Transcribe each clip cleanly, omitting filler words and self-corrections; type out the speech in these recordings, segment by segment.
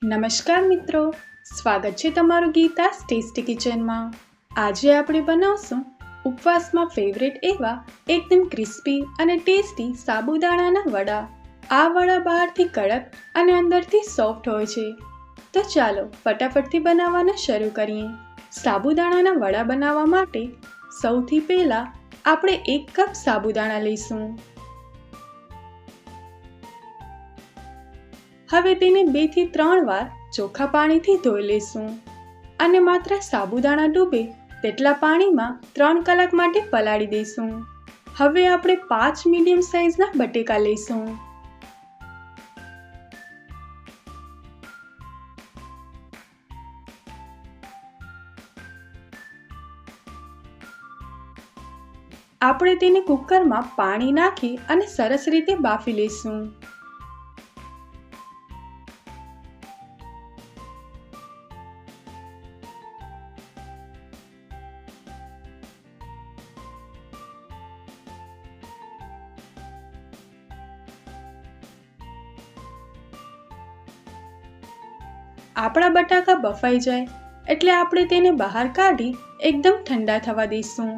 નમસ્કાર મિત્રો, સ્વાગત છે તમારું ગીતાસ ટેસ્ટી કિચનમાં। આજે આપણે બનાવશું ઉપવાસમાં ફેવરેટ એવા એકદમ ક્રિસ્પી અને ટેસ્ટી સાબુદાણાના વડા। આ વડા બહારથી કડક અને અંદરથી સોફ્ટ હોય છે। તો ચાલો ફટાફટથી બનાવવાનું શરૂ કરીએ। સાબુદાણાના વડા બનાવવા માટે સૌથી પહેલાં આપણે 1 કપ સાબુદાણા લઈશું। હવે તેને 2 થી 3 વાર ચોખ્ખા પાણીથી ધોઈ લેશું અને માત્ર સાબુદાણા ડૂબે તેટલા પાણીમાં 3 કલાક માટે પલાળી દઈશું। હવે આપણે 5 મીડિયમ સાઇઝના બટેકા લઈશું। આપણે તેને કુકરમાં પાણી નાખી અને સરસ રીતે બાફી લઈશું। આપણા બટાકા બફાઈ જાય એટલે આપણે તેને બહાર કાઢી એકદમ ઠંડા થવા દઈશું।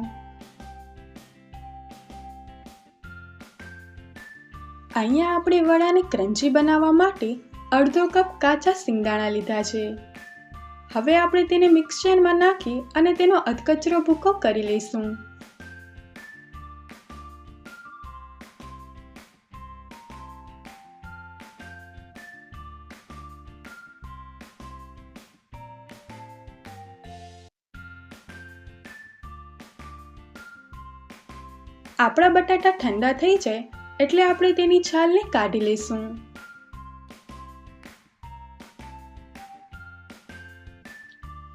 અહીંયા આપણે વડાને ક્રન્ચી બનાવવા માટે અડધો કપ કાચા સિંગદાણા લીધા છે। હવે આપણે તેને મિક્સરમાં નાખી અને તેનો અધકચરો ભૂકો કરી લઈશું। આપણા બટાટા ઠંડા થઈ જાય એટલે આપણે તેની છાલને કાઢી લઈશું।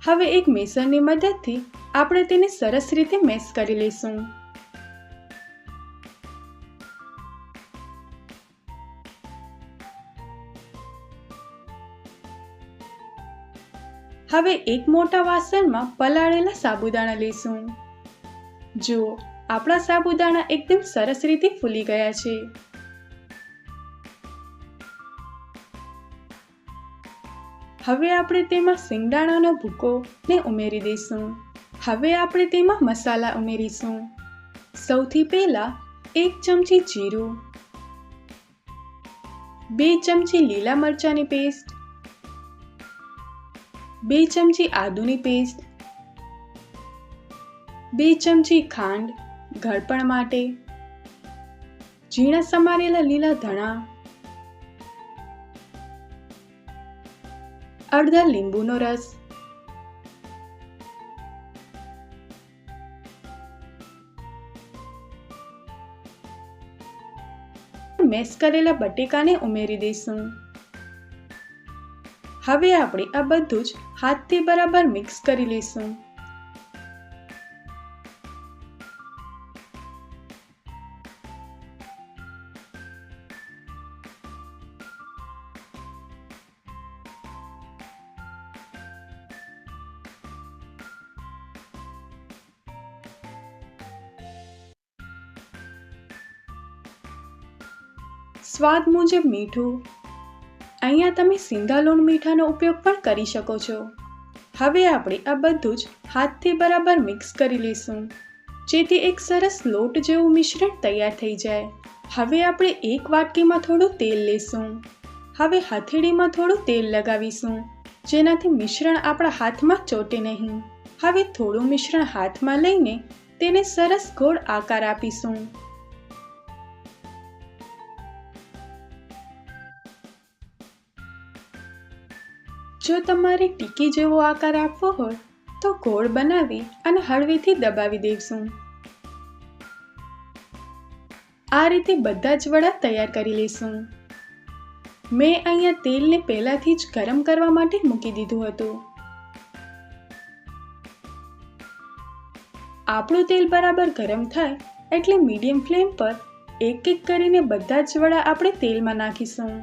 હવે એક મેસરની મદદથી આપણે તેને સરસ રીતે મેશ કરી લઈશું। હવે એક મોટા વાસણમાં પલાળેલા સાબુદાણા લઈશું। જુઓ, આપણા સાબુદાણા એકદમ સરસ રીતે ફૂલી ગયા છે। હવે આપણે તેમાં સિંગદાણાનો ભૂકો ને ઉમેરી દઈશું। હવે આપણે તેમાં મસાલા ઉમેરીશું। સૌથી પહેલા 1 ચમચી જીરું, 2 ચમચી લીલા મરચાંની પેસ્ટ, 2 ચમચી આદુની પેસ્ટ, 2 ચમચી ખાંડ ગળપણ માટે, ઝીણા સમારેલા લીલા ધાણા, અડધા લીંબુનો રસ, મેશ કરેલા બટેકાને ઉમેરી દઈશું। હવે આપણે આ બધું જ હાથથી બરાબર મિક્સ કરી લઈશું। સ્વાદ મુજબ મીઠું, અહીંયા તમે સિંધાલોણ મીઠાનો ઉપયોગ પણ કરી શકો છો। હવે આપણે આ બધું જ હાથથી બરાબર મિક્સ કરી લઈશું જેથી એક સરસ લોટ જેવું મિશ્રણ તૈયાર થઈ જાય। હવે આપણે એક વાટકીમાં થોડું તેલ લઈશું। હવે હથેળીમાં થોડું તેલ લગાવીશું જેનાથી મિશ્રણ આપણા હાથમાં ચોટે નહીં। હવે થોડું મિશ્રણ હાથમાં લઈને તેને સરસ ગોળ આકાર આપીશું। જો તમારે ટીકી જેવો આકાર આપવો હોય તો ગોળ બનાવી અને હળવેથી દબાવી દઈશું। આ રીતે બધા જ વડા તૈયાર કરી લઈશું। મેં અહીંયા તેલને પહેલાથી જ ગરમ કરવા માટે મૂકી દીધું હતું। આપણું તેલ બરાબર ગરમ થાય એટલે મીડિયમ ફ્લેમ પર એક એક કરીને બધા જ વડા આપણે તેલમાં નાખીશું।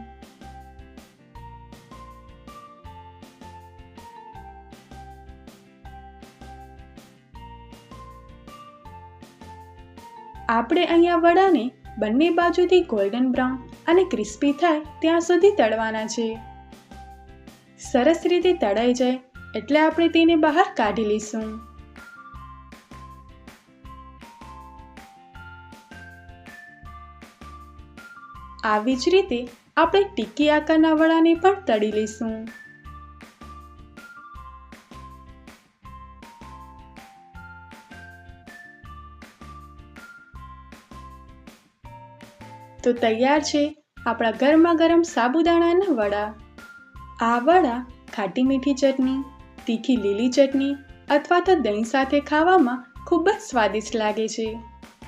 આપણે અહીંયા વડાને બંને બાજુથી ગોલ્ડન બ્રાઉન અને ક્રિસ્પી થાય ત્યાં સુધી તળવાના છે। સરસ રીતે તળાઈ જાય એટલે આપણે તેને બહાર કાઢી લઈશું. આવી જ રીતે આપણે ટિક્કી આકારના વડાને પણ તળી લઈશું. તો તૈયાર છે આપણા ગરમા ગરમ સાબુદાણાના વડા. આ વડા ખાટી મીઠી ચટણી, તીખી લીલી ચટણી અથવા તો દહીં સાથે ખાવામાં ખૂબ જ સ્વાદિષ્ટ લાગે છે.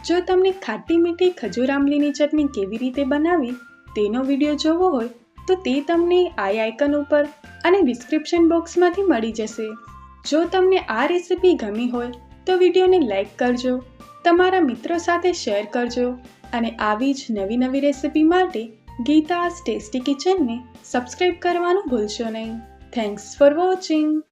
જો તમને ખાટી મીઠી ખજૂર આમલીની ચટણી કેવી રીતે બનાવી તેનો વિડીયો જોવો હોય તો તે તમને આઈ આઇકન ઉપર અને ડિસ્ક્રિપ્શન બોક્સમાંથી મળી જશે. જો તમને આ રેસિપી ગમી હોય તો વિડીયોને લાઈક કરજો, તમારા મિત્રો સાથે શેર કરજો અને આવી જ નવી રેસિપી માટે ગીતા's ટેસ્ટી કિચનને સબસ્ક્રાઇબ કરવાનું ભૂલશો નહીં. Thanks for watching.